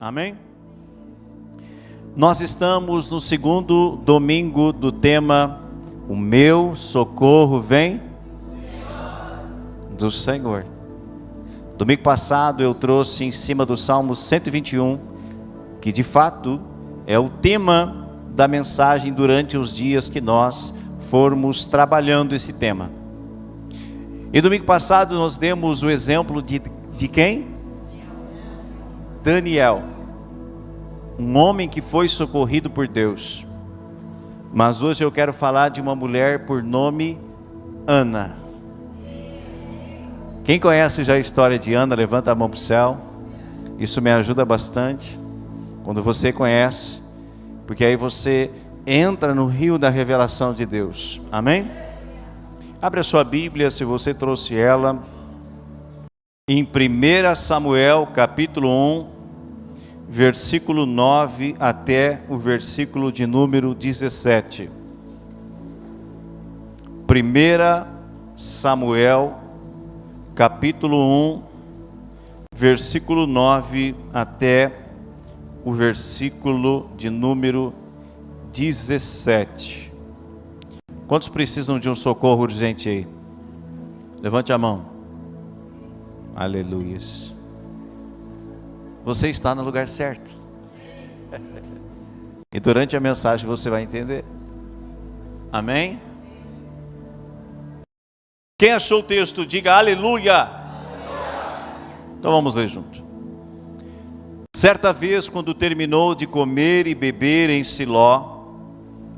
Amém? Nós estamos no segundo domingo do tema O meu socorro vem do Senhor. Domingo passado eu trouxe em cima do Salmo 121, que de fato é o tema da mensagem durante os dias que nós formos trabalhando esse tema. E domingo passado nós demos o exemplo de quem? Daniel, um homem que foi socorrido por Deus. Mas hoje eu quero falar de uma mulher por nome Ana. Quem conhece já a história de Ana, levanta a mão para o céu. Isso me ajuda bastante, quando você conhece, porque aí você entra no rio da revelação de Deus. Amém? Abre a sua Bíblia, se você trouxe ela, em 1 Samuel capítulo 1, versículo 9 até o versículo de número 17. 1 Samuel capítulo 1, versículo 9 até o versículo de número 17. Quantos precisam de um socorro urgente aí? Levante a mão. Aleluia. Você está no lugar certo. E durante a mensagem você vai entender. Amém? Quem achou o texto, diga aleluia. Então vamos ler junto. Certa vez, quando terminou de comer e beber em Siló,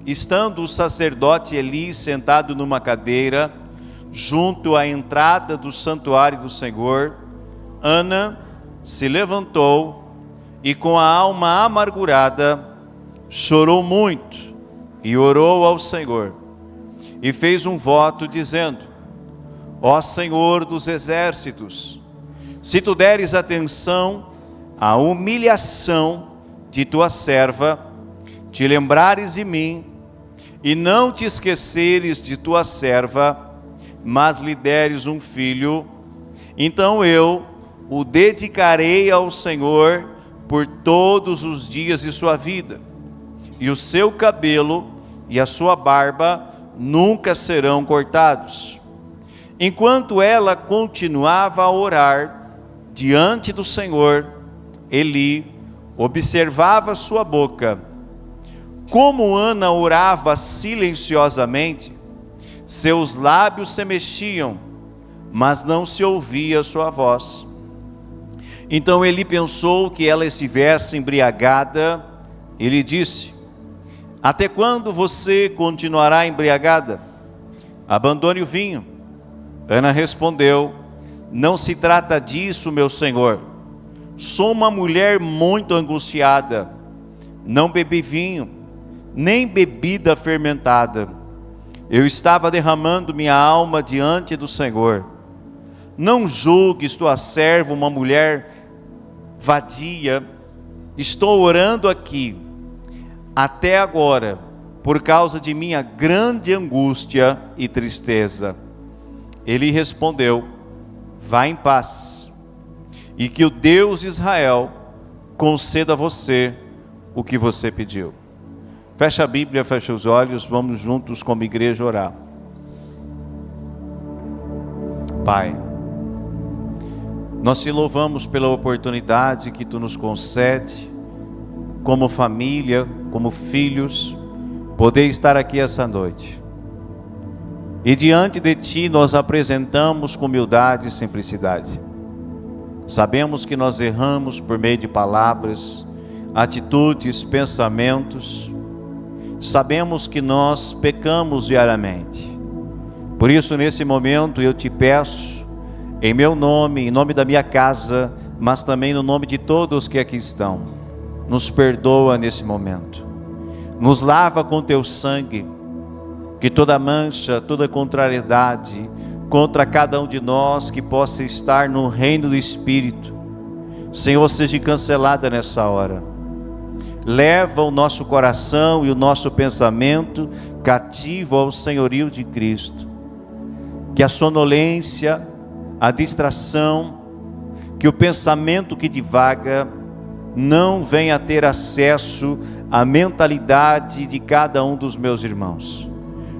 estando o sacerdote Eli sentado numa cadeira, junto à entrada do santuário do Senhor, Ana se levantou e com a alma amargurada chorou muito e orou ao Senhor e fez um voto dizendo: Ó Senhor dos exércitos, se tu deres atenção à humilhação de tua serva, te lembrares de mim e não te esqueceres de tua serva, mas lhe deres um filho, então eu o dedicarei ao Senhor por todos os dias de sua vida, e o seu cabelo e a sua barba nunca serão cortados. Enquanto ela continuava a orar diante do Senhor, Eli observava sua boca. Como Ana orava silenciosamente, seus lábios se mexiam, mas não se ouvia sua voz. Então ele pensou que ela estivesse embriagada. Ele disse: Até quando você continuará embriagada? Abandone o vinho. Ana respondeu: Não se trata disso, meu senhor. Sou uma mulher muito angustiada. Não bebi vinho, nem bebida fermentada. Eu estava derramando minha alma diante do Senhor. Não julgues tua serva uma mulher vadia. Estou orando aqui até agora por causa de minha grande angústia e tristeza. Ele respondeu: Vá em paz, e que o Deus de Israel conceda a você o que você pediu. Fecha a Bíblia, fecha os olhos, vamos juntos como igreja orar. Pai, nós te louvamos pela oportunidade que tu nos concede, como família, como filhos, poder estar aqui essa noite. E diante de ti nós apresentamos com humildade e simplicidade. Sabemos que nós erramos por meio de palavras, atitudes, pensamentos. Sabemos que nós pecamos diariamente. Por isso, nesse momento, eu te peço, em meu nome, em nome da minha casa, mas também no nome de todos que aqui estão, nos perdoa nesse momento. Nos lava com teu sangue, que toda mancha, toda contrariedade contra cada um de nós que possa estar no reino do Espírito, Senhor, seja cancelada nessa hora. Leva o nosso coração e o nosso pensamento cativo ao senhorio de Cristo. Que a sonolência, a distração, que o pensamento que divaga, não venha ter acesso à mentalidade de cada um dos meus irmãos.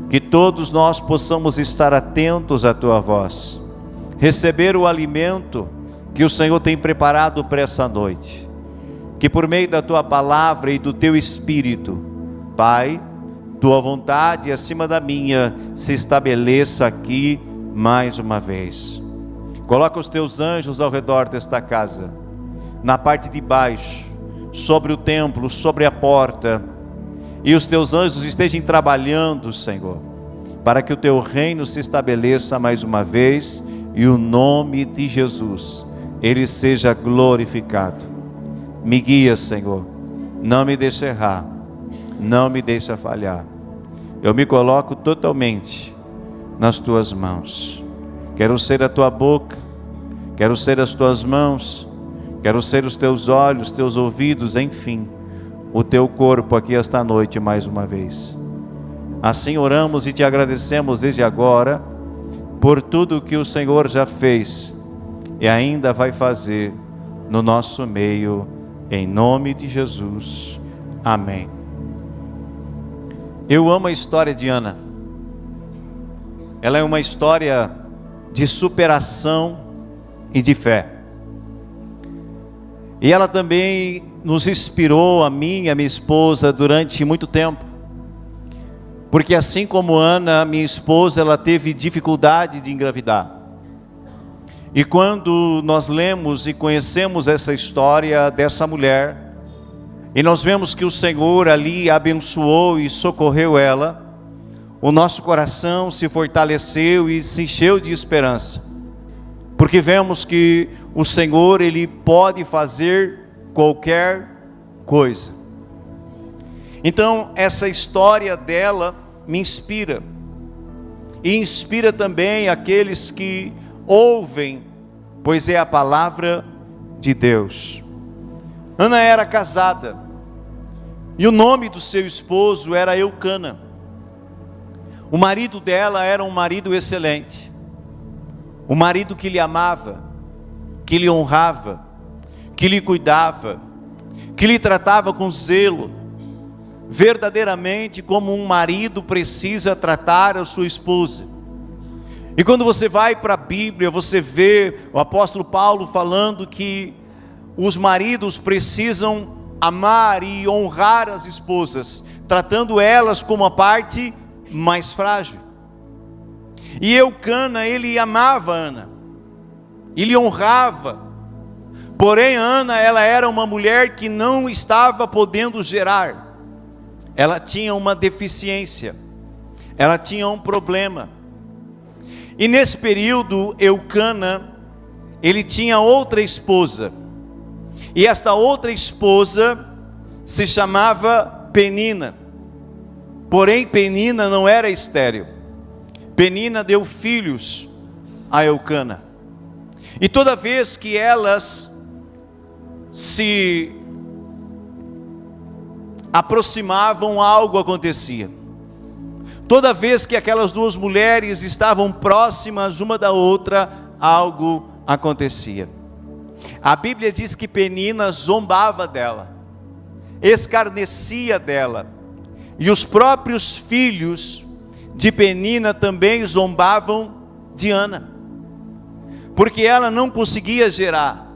Que todos nós possamos estar atentos à tua voz, receber o alimento que o Senhor tem preparado para essa noite. Que por meio da tua palavra e do teu Espírito, Pai, tua vontade acima da minha se estabeleça aqui mais uma vez. Coloca os teus anjos ao redor desta casa, na parte de baixo, sobre o templo, sobre a porta, e os teus anjos estejam trabalhando, Senhor, para que o teu reino se estabeleça mais uma vez, e o nome de Jesus, ele seja glorificado. Me guia, Senhor, não me deixe errar, não me deixe falhar. Eu me coloco totalmente nas tuas mãos. Quero ser a tua boca, quero ser as tuas mãos, quero ser os teus olhos, teus ouvidos, enfim, o teu corpo aqui esta noite mais uma vez. Assim oramos e te agradecemos desde agora por tudo que o Senhor já fez e ainda vai fazer no nosso meio, em nome de Jesus. Amém. Eu amo a história de Ana. Ela é uma história de superação e de fé. E ela também nos inspirou, a mim e a minha esposa, durante muito tempo. Porque assim como Ana, minha esposa, ela teve dificuldade de engravidar. E quando nós lemos e conhecemos essa história dessa mulher, e nós vemos que o Senhor ali abençoou e socorreu ela, o nosso coração se fortaleceu e se encheu de esperança. Porque vemos que o Senhor, ele pode fazer qualquer coisa. Então, essa história dela me inspira. E inspira também aqueles que ouvem, pois é a palavra de Deus. Ana era casada, e o nome do seu esposo era Eucana. O marido dela era um marido excelente, um marido que lhe amava, que lhe honrava, que lhe cuidava, que lhe tratava com zelo, verdadeiramente como um marido precisa tratar a sua esposa. E quando você vai para a Bíblia, você vê o apóstolo Paulo falando que os maridos precisam amar e honrar as esposas, tratando elas como a parte mais frágil. E Eucana, ele amava Ana, ele honrava. Porém, Ana, ela era uma mulher que não estava podendo gerar. Ela tinha uma deficiência, ela tinha um problema. E nesse período, Eucana, ele tinha outra esposa. E esta outra esposa se chamava Penina. Porém, Penina não era estéril. Penina deu filhos a Eucana. E toda vez que elas se aproximavam, algo acontecia. Toda vez que aquelas duas mulheres estavam próximas uma da outra, algo acontecia. A Bíblia diz que Penina zombava dela, escarnecia dela, e os próprios filhos de Penina também zombavam de Ana, porque ela não conseguia gerar.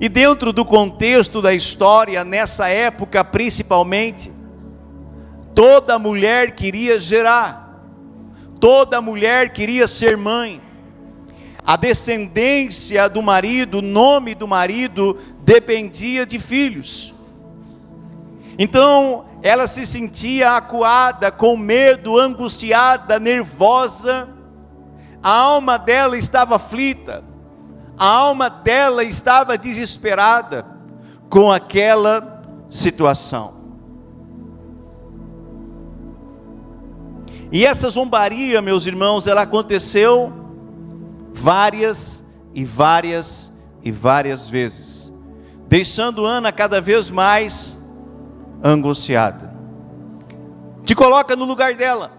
E dentro do contexto da história, nessa época principalmente, toda mulher queria gerar, toda mulher queria ser mãe. A descendência do marido, o nome do marido, dependia de filhos. Então, ela se sentia acuada, com medo, angustiada, nervosa. A alma dela estava aflita, a alma dela estava desesperada com aquela situação. E essa zombaria, meus irmãos, ela aconteceu várias vezes, deixando Ana cada vez mais angustiada. Te coloca no lugar dela.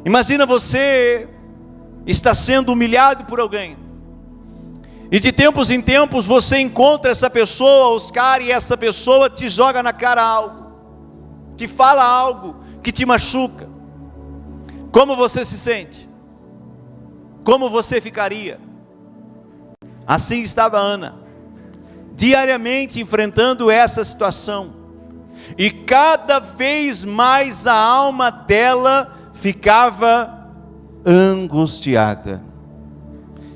Imagina você está sendo humilhado por alguém, E de tempos em tempos você encontra essa pessoa, Oscar, e essa pessoa te joga na cara algo, te fala algo que te machuca. Como você se sente? Como você ficaria? Assim estava Ana, diariamente enfrentando essa situação, e cada vez mais a alma dela ficava angustiada.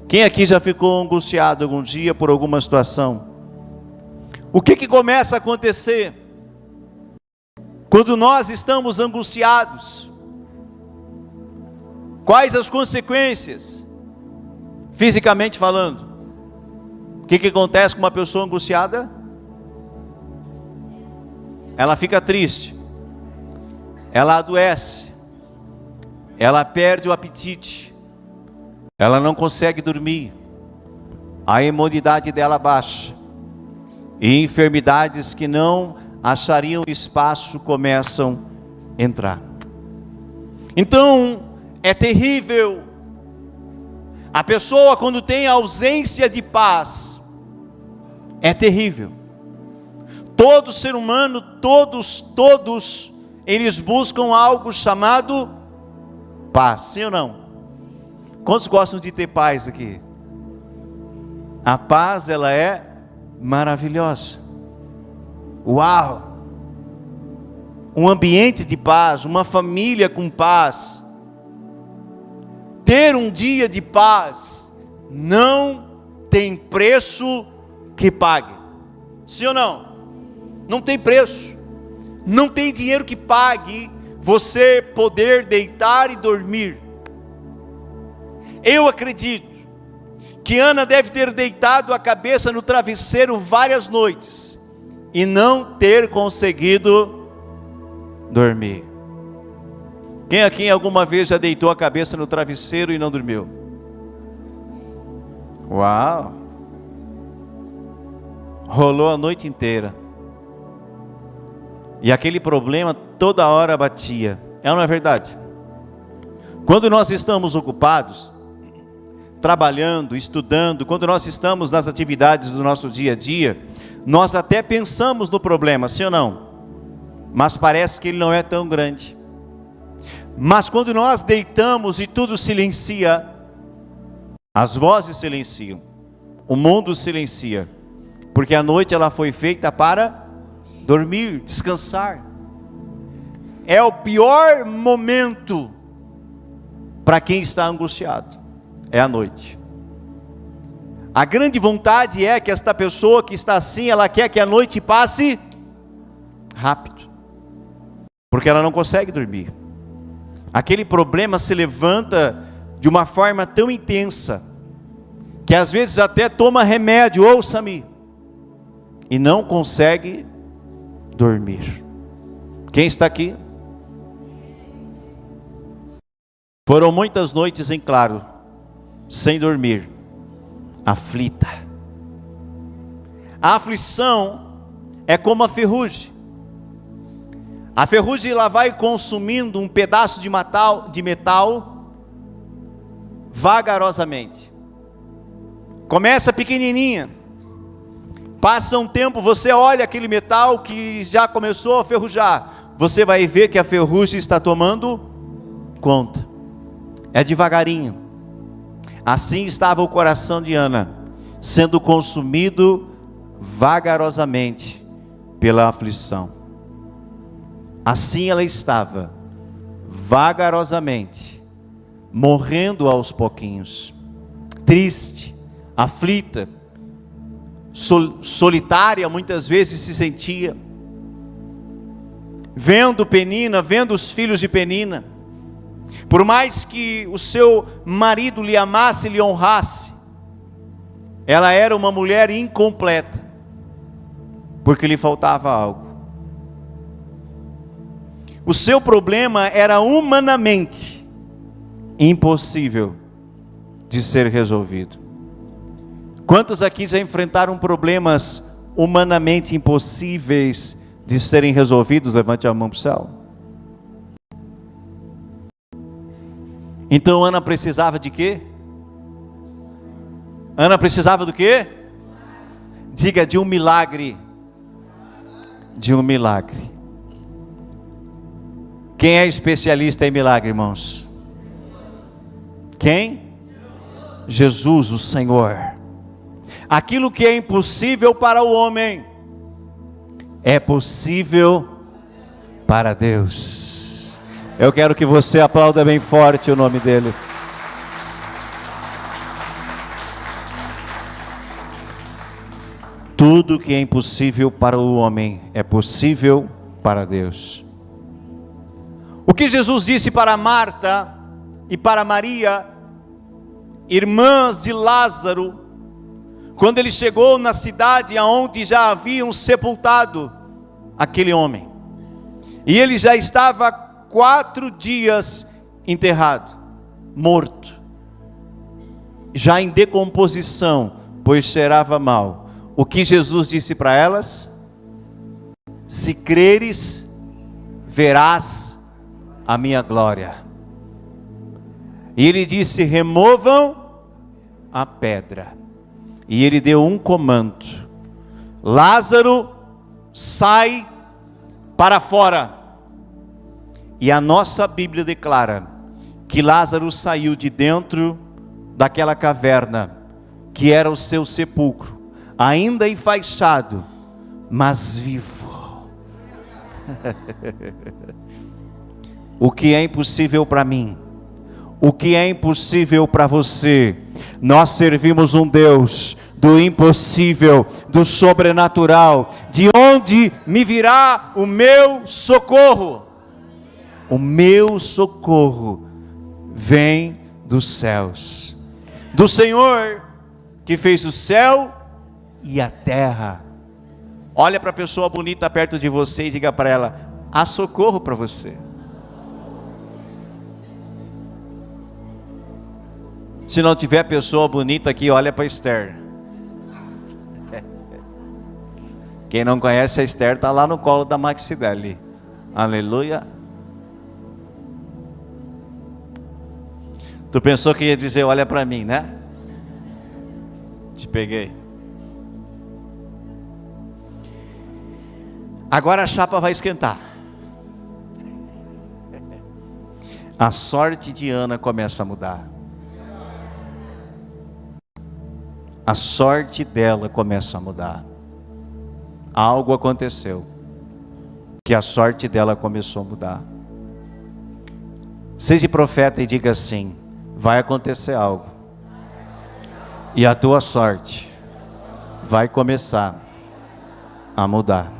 Quem aqui já ficou angustiado algum dia por alguma situação? O que começa a acontecer quando nós estamos angustiados? Quais as consequências, fisicamente falando? O que acontece com uma pessoa angustiada? Ela fica triste, ela adoece, ela perde o apetite, ela não consegue dormir, a imunidade dela baixa, e enfermidades que não achariam espaço começam a entrar. Então, é terrível. A pessoa, quando tem ausência de paz, é terrível. Todo ser humano, todos, eles buscam algo chamado paz, sim ou não? Quantos gostam de ter paz aqui? A paz, ela é maravilhosa. Uau! Um ambiente de paz, uma família com paz. Ter um dia de paz não tem preço que pague. Sim ou não? Não tem preço. Não tem dinheiro que pague você poder deitar e dormir. Eu acredito que Ana deve ter deitado a cabeça no travesseiro várias noites e não ter conseguido dormir. Quem aqui alguma vez já deitou a cabeça no travesseiro e não dormiu? Uau! Rolou a noite inteira. E aquele problema toda hora batia. É ou não é verdade? Quando nós estamos ocupados, trabalhando, estudando, quando nós estamos nas atividades do nosso dia a dia, nós até pensamos no problema, sim ou não? Mas parece que ele não é tão grande. Mas quando nós deitamos e tudo silencia, as vozes silenciam, o mundo silencia, porque a noite ela foi feita para dormir, descansar. É o pior momento para quem está angustiado, é a noite. A grande vontade é que esta pessoa que está assim, ela quer que a noite passe rápido, porque ela não consegue dormir. Aquele problema se levanta de uma forma tão intensa, que às vezes até toma remédio, ouça-me, e não consegue dormir. Quem está aqui? Foram muitas noites em claro, sem dormir, aflita. A aflição é como a ferrugem. A ferrugem ela vai consumindo um pedaço de metal vagarosamente. Começa pequenininha, passa um tempo, você olha aquele metal que já começou a ferrujar, você vai ver que a ferrugem está tomando conta. É devagarinho. Assim estava o coração de Ana, sendo consumido vagarosamente pela aflição. Assim ela estava, vagarosamente, morrendo aos pouquinhos, triste, aflita, solitária muitas vezes se sentia, vendo Penina, vendo os filhos de Penina. Por mais que o seu marido lhe amasse, lhe honrasse, ela era uma mulher incompleta, porque lhe faltava algo. O seu problema era humanamente impossível de ser resolvido. Quantos aqui já enfrentaram problemas humanamente impossíveis de serem resolvidos? Levante a mão para o céu. Então Ana precisava de quê? Ana precisava do quê? Diga, de um milagre. De um milagre. Quem é especialista em milagre, irmãos? Quem? Jesus, o Senhor. Aquilo que é impossível para o homem é possível para Deus. Eu quero que você aplauda bem forte o nome dele. Tudo que é impossível para o homem é possível para Deus. O que Jesus disse para Marta e para Maria, irmãs de Lázaro, quando ele chegou na cidade onde já haviam sepultado aquele homem, e ele já estava 4 dias enterrado, morto, já em decomposição, pois cheirava mal. O que Jesus disse para elas? Se creres, verás a minha glória. E ele disse: removam a pedra. E ele deu um comando: Lázaro, sai para fora. E a nossa Bíblia declara que Lázaro saiu de dentro daquela caverna, que era o seu sepulcro, ainda enfaixado, mas vivo. O que é impossível para mim, o que é impossível para você, nós servimos um Deus do impossível, do sobrenatural. De onde me virá o meu socorro? O meu socorro vem dos céus, do Senhor que fez o céu e a terra. Olha para a pessoa bonita perto de você e diga para ela: há socorro para você. Se não tiver pessoa bonita aqui, olha para Esther. Quem não conhece a Esther está lá no colo da Maxideli. Aleluia. Tu pensou que ia dizer olha para mim, né? Te peguei. Agora a chapa vai esquentar. A sorte de Ana começa a mudar. A sorte dela começa a mudar. Algo aconteceu, que a sorte dela começou a mudar. Seja profeta e diga assim: vai acontecer algo, e a tua sorte vai começar a mudar.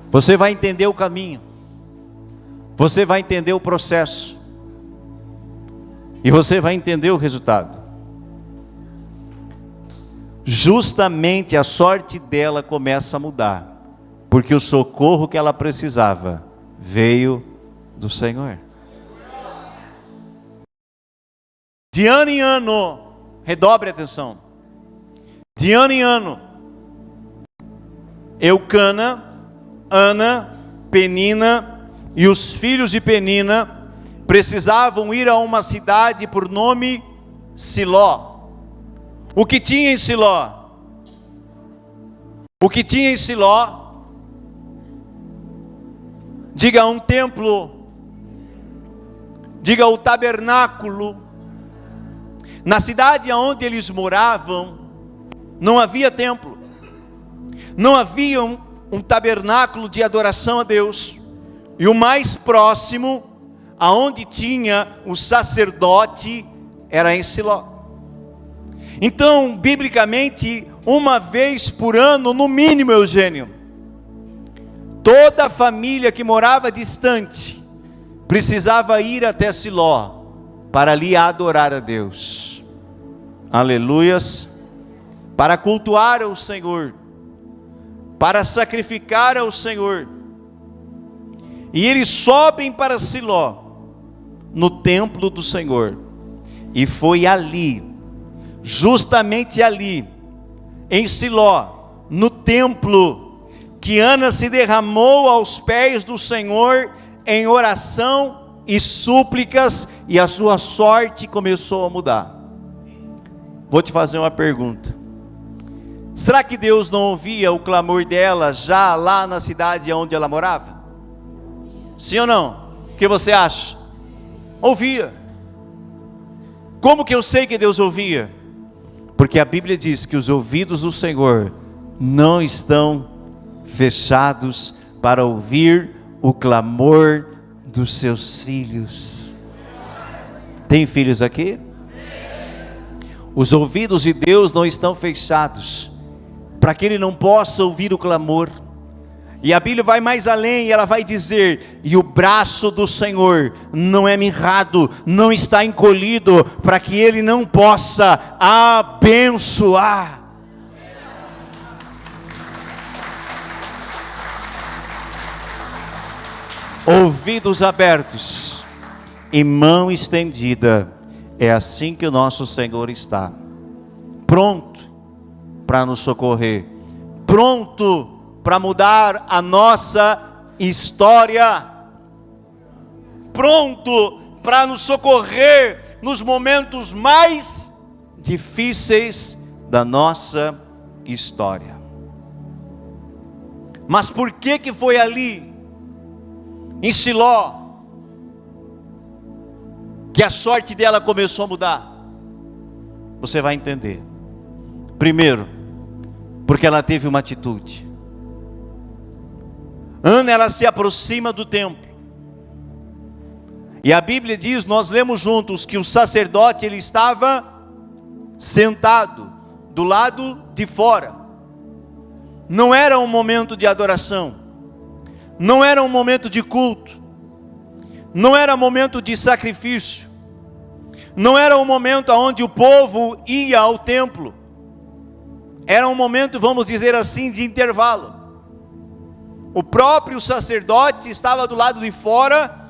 Você vai entender o caminho, você vai entender o processo, e você vai entender o resultado. Justamente a sorte dela começa a mudar, porque o socorro que ela precisava veio do Senhor. De ano em ano, redobre a atenção, de ano em ano, Eucana, Ana, Penina e os filhos de Penina precisavam ir a uma cidade por nome Siló. O que tinha em Siló? O que tinha em Siló? Diga um templo. Diga o tabernáculo. Na cidade onde eles moravam, não havia templo. Não havia um tabernáculo de adoração a Deus. E o mais próximo, aonde tinha o sacerdote, era em Siló. Então, biblicamente, uma vez por ano, no mínimo, Eugênio, toda a família que morava distante precisava ir até Siló para ali adorar a Deus. Aleluias. Para cultuar ao Senhor, para sacrificar ao Senhor. E eles sobem para Siló, no templo do Senhor. E foi ali, justamente ali, em Siló, no templo, que Ana se derramou aos pés do Senhor em oração e súplicas, e a sua sorte começou a mudar. Vou te fazer uma pergunta. Será que Deus não ouvia o clamor dela já lá na cidade onde ela morava? Sim ou não? O que você acha? Ouvia. Como que eu sei que Deus ouvia? Porque a Bíblia diz que os ouvidos do Senhor não estão fechados para ouvir o clamor dos seus filhos. Tem filhos aqui? Os ouvidos de Deus não estão fechados para que Ele não possa ouvir o clamor. E a Bíblia vai mais além, e ela vai dizer: e o braço do Senhor não é mirrado, não está encolhido, para que Ele não possa abençoar. Ouvidos abertos e mão estendida, é assim que o nosso Senhor está, pronto para nos socorrer, pronto para mudar a nossa história, pronto para nos socorrer nos momentos mais difíceis da nossa história. Mas por que foi ali, em Siló, que a sorte dela começou a mudar? Você vai entender. Primeiro, porque ela teve uma atitude. Ana, ela se aproxima do templo, e a Bíblia diz, nós lemos juntos, que o sacerdote, ele estava sentado do lado de fora. Não era um momento de adoração, não era um momento de culto, não era um momento de sacrifício, não era um momento onde o povo ia ao templo, era um momento, vamos dizer assim, de intervalo. O próprio sacerdote estava do lado de fora,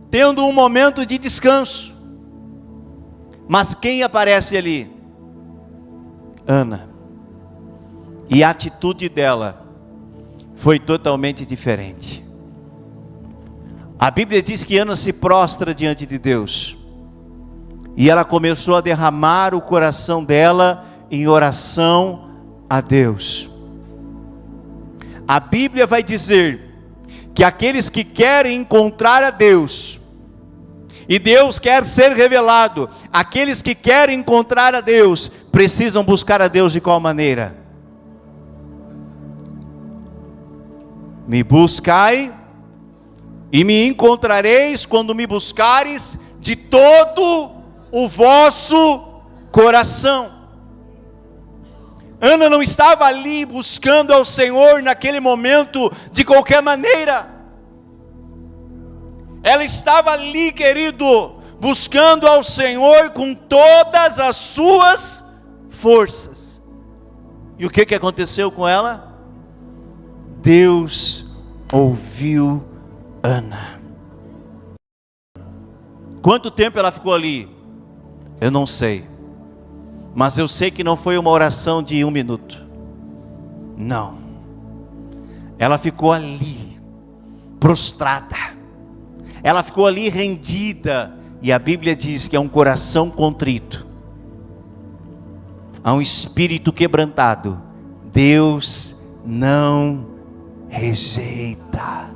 tendo um momento de descanso. Mas quem aparece ali? Ana. E a atitude dela foi totalmente diferente. A Bíblia diz que Ana se prostra diante de Deus, e ela começou a derramar o coração dela em oração a Deus. A Bíblia vai dizer que aqueles que querem encontrar a Deus, e Deus quer ser revelado, aqueles que querem encontrar a Deus, precisam buscar a Deus de qual maneira? Me buscai, e me encontrareis, quando me buscares de todo o vosso coração. Ana não estava ali buscando ao Senhor naquele momento de qualquer maneira. Ela estava ali, querido, buscando ao Senhor com todas as suas forças. E o que aconteceu com ela? Deus ouviu Ana. Quanto tempo ela ficou ali? Eu não sei. Mas eu sei que não foi uma oração de 1 minuto. Não. Ela ficou ali, prostrada. Ela ficou ali rendida. E a Bíblia diz que é um coração contrito, a um espírito quebrantado, Deus não rejeita.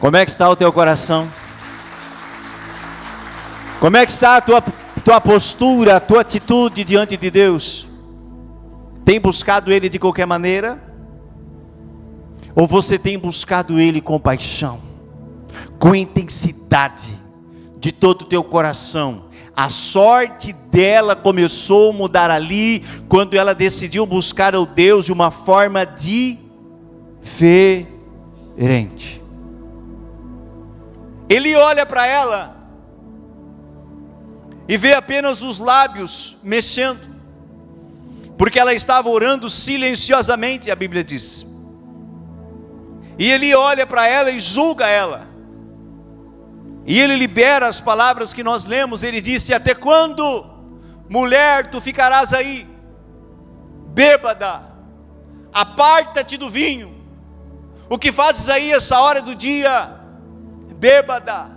Como é que está o teu coração? Como é que está a tua postura, a tua atitude diante de Deus? Tem buscado Ele de qualquer maneira? Ou você tem buscado Ele com paixão, com intensidade, de todo o teu coração? A sorte dela começou a mudar ali, quando ela decidiu buscar o Deus de uma forma diferente. Ele olha para ela e vê apenas os lábios mexendo, porque ela estava orando silenciosamente, a Bíblia diz. E ele olha para ela e julga ela, e ele libera as palavras que nós lemos. Ele disse: até quando, mulher, tu ficarás aí, bêbada? Aparta-te do vinho. O que fazes aí essa hora do dia, bêbada?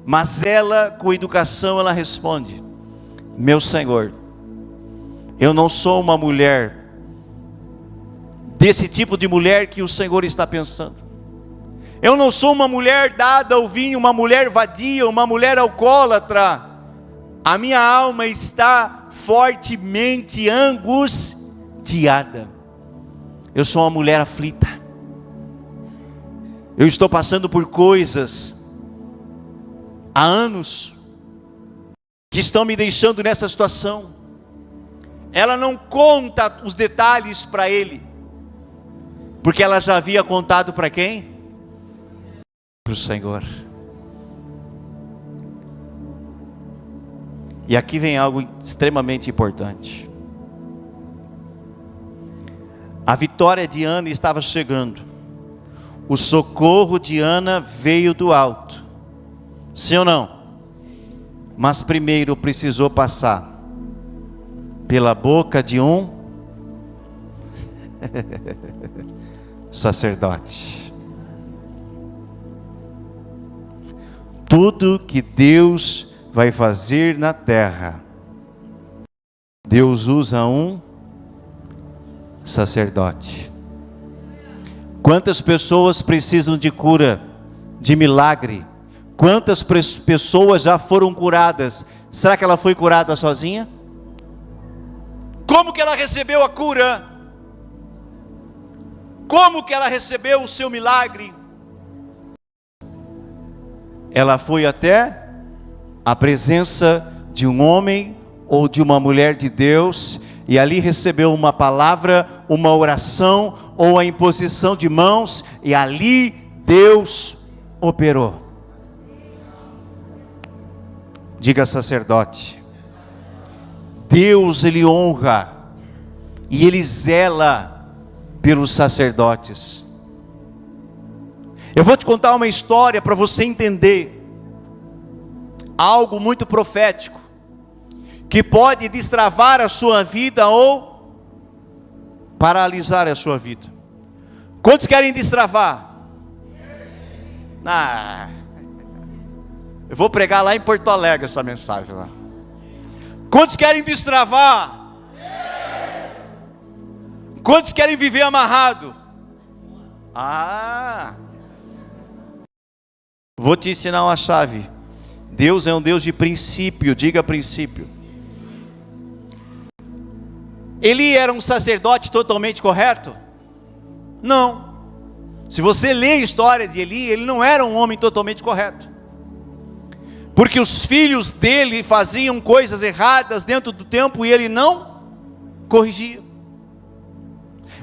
Mas ela, com educação, ela responde: meu Senhor, eu não sou uma mulher desse tipo de mulher que o Senhor está pensando. Eu não sou uma mulher dada ao vinho, uma mulher vadia, uma mulher alcoólatra. A minha alma está fortemente angustiada. Eu sou uma mulher aflita. Eu estou passando por coisas há anos que estão me deixando nessa situação. Ela não conta os detalhes para ele, porque ela já havia contado para quem? Para o Senhor. E aqui vem algo extremamente importante. A vitória de Ana estava chegando. O socorro de Ana veio do alto. Sim ou não? Mas primeiro precisou passar pela boca de um sacerdote. Tudo que Deus vai fazer na terra, Deus usa um sacerdote. Quantas pessoas precisam de cura, de milagre? Quantas pessoas já foram curadas? Será que ela foi curada sozinha? Como que ela recebeu a cura? Como que ela recebeu o seu milagre? Ela foi até a presença de um homem ou de uma mulher de Deus, e ali recebeu uma palavra, uma oração, ou a imposição de mãos, e ali Deus operou. Diga sacerdote. Deus, Ele honra, e Ele zela pelos sacerdotes. Eu vou te contar uma história para você entender algo muito profético, que pode destravar a sua vida ou paralisar a sua vida. Quantos querem destravar? Eu vou pregar lá em Porto Alegre essa mensagem lá. Quantos querem destravar? Quantos querem viver amarrado? Vou te ensinar uma chave. Deus é um Deus de princípio, diga princípio. Eli era um sacerdote totalmente correto? Não. Se você lê a história de Eli, ele não era um homem totalmente correto. Porque os filhos dele faziam coisas erradas dentro do templo e ele não corrigia.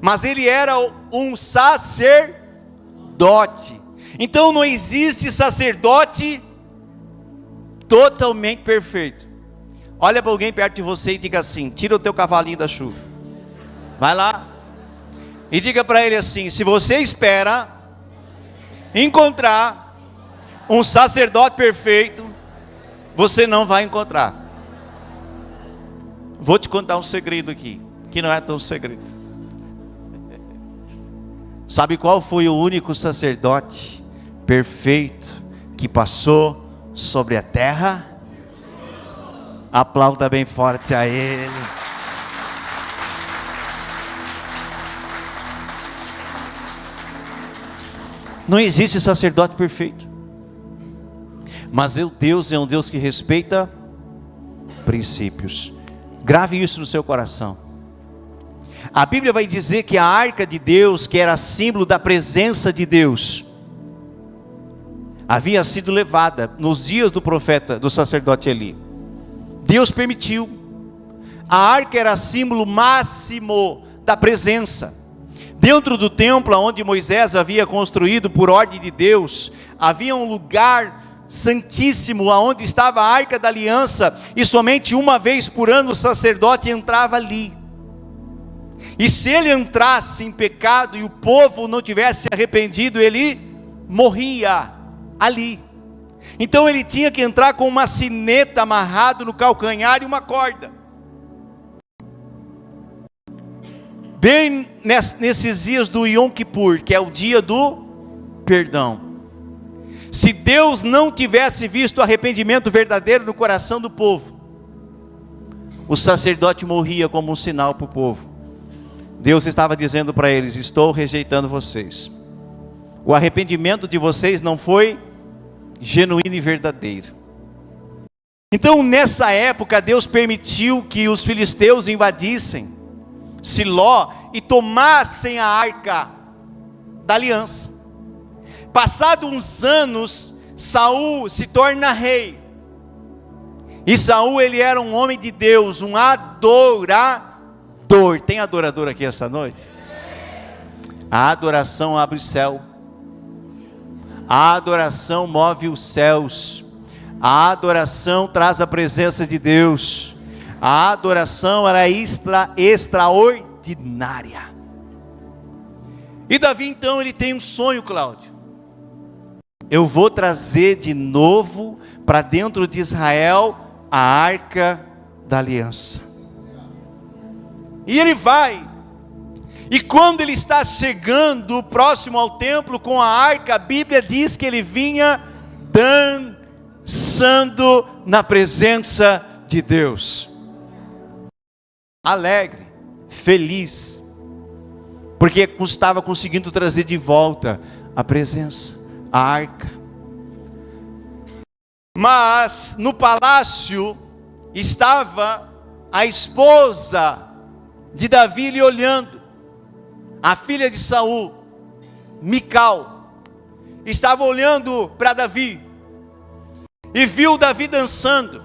Mas ele era um sacerdote. Então não existe sacerdote totalmente perfeito. Olha para alguém perto de você e diga assim: tira o teu cavalinho da chuva. Vai lá e diga para ele assim: se você espera encontrar um sacerdote perfeito, você não vai encontrar. Vou te contar um segredo aqui, que não é tão segredo. Sabe qual foi o único sacerdote perfeito que passou sobre a terra? Aplauda bem forte a ele. Não existe sacerdote perfeito, mas Deus é um Deus que respeita princípios. Grave isso no seu coração. A Bíblia vai dizer que a arca de Deus, que era símbolo da presença de Deus, havia sido levada nos dias do profeta, do sacerdote Eli. Deus permitiu. A arca era símbolo máximo da presença. Dentro do templo onde Moisés havia construído por ordem de Deus, havia um lugar santíssimo aonde estava a arca da aliança, e somente uma vez por ano o sacerdote entrava ali. E se ele entrasse em pecado e o povo não tivesse arrependido, ele morria ali. Então ele tinha que entrar com uma sineta amarrado no calcanhar e uma corda. Bem nesses dias do Yom Kippur, que é o dia do perdão. Se Deus não tivesse visto o arrependimento verdadeiro no coração do povo, o sacerdote morria como um sinal para o povo. Deus estava dizendo para eles: estou rejeitando vocês. O arrependimento de vocês não foi genuíno e verdadeiro. Então, nessa época, Deus permitiu que os filisteus invadissem Siló e tomassem a arca da aliança. Passados uns anos, Saul se torna rei. E Saul, ele era um homem de Deus, um adorador. Tem adorador aqui essa noite? A adoração abre o céu. A adoração move os céus. A adoração traz a presença de Deus. A adoração, ela é extraordinária. E Davi então, ele tem um sonho, Cláudio. Eu vou trazer de novo para dentro de Israel a arca da aliança. E ele vai. E quando ele está chegando próximo ao templo com a arca, a Bíblia diz que ele vinha dançando na presença de Deus. Alegre, feliz, porque estava conseguindo trazer de volta a presença, a arca. Mas no palácio estava a esposa de Davi lhe olhando. A filha de Saul, Mical, estava olhando para Davi e viu Davi dançando.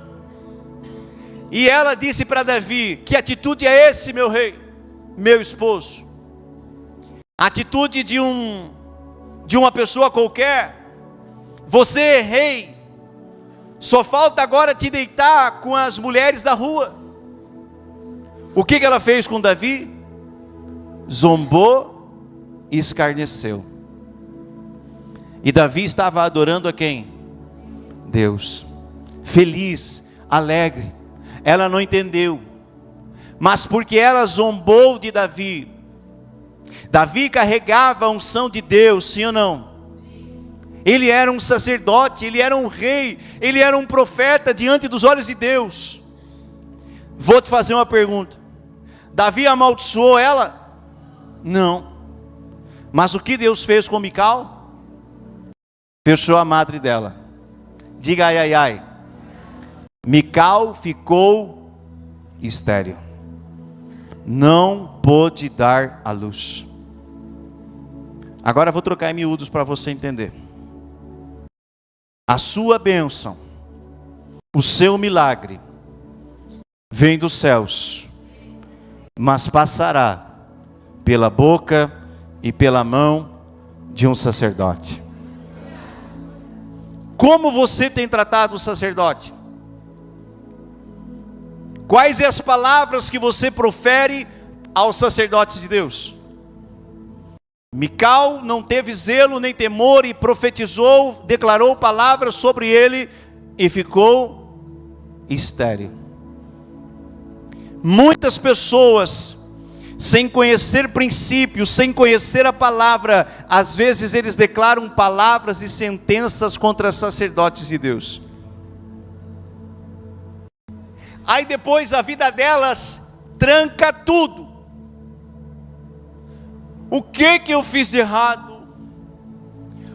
E ela disse para Davi: que atitude é esse, meu rei, meu esposo? Atitude de uma pessoa qualquer. Você é rei, só falta agora te deitar com as mulheres da rua. O que ela fez com Davi? Zombou e escarneceu. E Davi estava adorando a quem? Deus. Feliz, alegre. Ela não entendeu. Mas porque ela zombou de Davi. Davi carregava a unção de Deus, sim ou não? Ele era um sacerdote, ele era um rei, ele era um profeta diante dos olhos de Deus. Vou te fazer uma pergunta. Davi amaldiçoou ela? Não. Mas o que Deus fez com Mical? Fechou a madre dela. Diga ai, ai, ai. Mical ficou estéril. Não pôde dar à luz. Agora eu vou trocar em miúdos para você entender. A sua bênção, o seu milagre, vem dos céus, mas passará pela boca e pela mão de um sacerdote. Como você tem tratado o sacerdote? Quais são as palavras que você profere aos sacerdotes de Deus? Mical não teve zelo nem temor e profetizou, declarou palavras sobre ele e ficou estéril. Muitas pessoas, sem conhecer princípios, sem conhecer a palavra, às vezes eles declaram palavras e sentenças contra sacerdotes de Deus. Aí depois a vida delas tranca tudo. O que eu fiz de errado?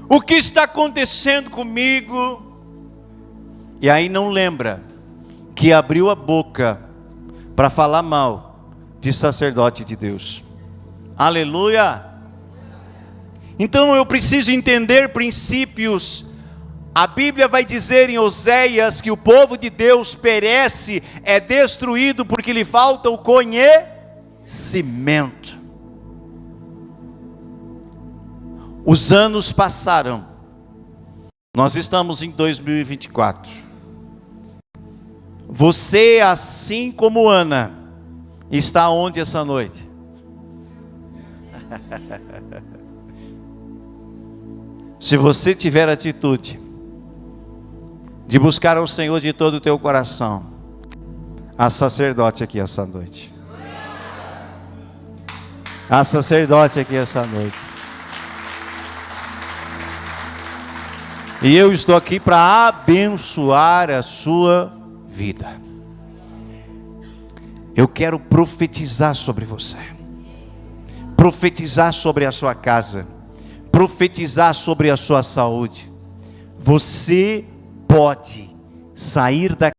O que está acontecendo comigo? E aí não lembra que abriu a boca para falar mal de sacerdote de Deus. Aleluia! Então eu preciso entender princípios. A Bíblia vai dizer em Oséias que o povo de Deus perece, é destruído porque lhe falta o conhecimento. Os anos passaram. Nós estamos em 2024. Você, assim como Ana, está onde essa noite? Se você tiver atitude de buscar ao Senhor de todo o teu coração, há sacerdote aqui essa noite. Há sacerdote aqui essa noite. E eu estou aqui para abençoar a sua vida. Eu quero profetizar sobre você, profetizar sobre a sua casa, profetizar sobre a sua saúde. Você pode sair da